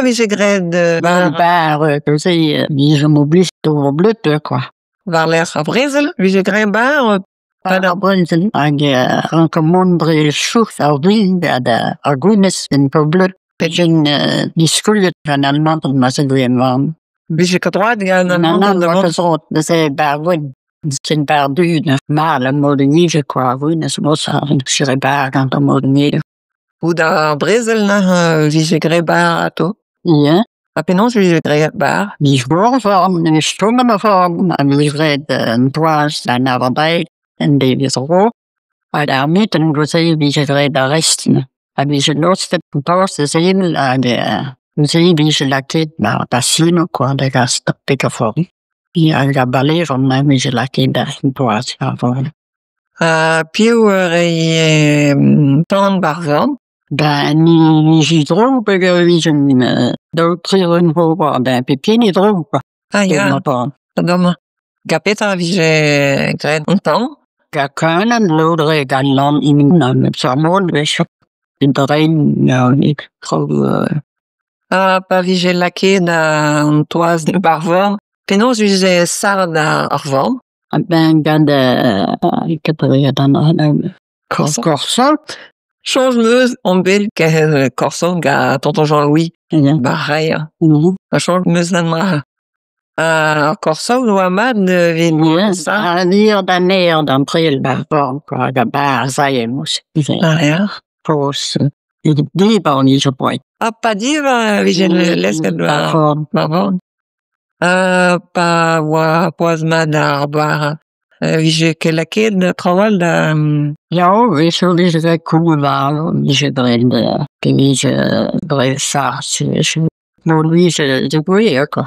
vi je gred je m'oublie over blut, quoi. var l'er a brezel, vi je gred bar, Par brenzel, hag ranka mondre chouf ar vin, ar gounes en po blut. Pejen diskullet an almant an masedouem vam. vi je kadroad ga nan Wakazot, da se bar vwen. Sen bar dud, mal an mod nije, quoi, vwen, as mos ar sire bar gant an mod nije. ou da brezel na vi je gred bar ato. Ja. A penaos vi je gred bar. Die sportvorm, die stromenvorm, en vi red en toas an avandijk, en de vi ro. A daar mitten go se vi je red a resten. A vi je lost en toas de zin, en se vi je laket da sino, quoi, de gas da pika form. Ja, ga baler van mij, vi je laket da en toas avand. Piv tan bar vorm. Ben, ni dro, pegar vi je d'autriren ho, ben, pe pieni dro, quoi. Ja, doma. Ga petra vi je gred an tan. Ga kanan lodre ga lan in an samon vech in terrain ik tro Pa vi je laket an toaz de bar vorm. Penaos vi je sard ar vorm. ben gant ikatre dan korso. Change meus an bel korso ga tonton Jean-Louis. Bar raia. A change meus nan mra. Korso no amad vin sa. A lire da neer dan prel bar form, quoi, ga bar zaemos. Ja. Pros. Di ban je point. Pa diva vi je lesket bar vorm. Pa oa poazmad ar bar. Vi je ket laket trawal da... Ja, vi je gred koul val, vi je gred, pe vi je gred sars, vi je gwe, quoi.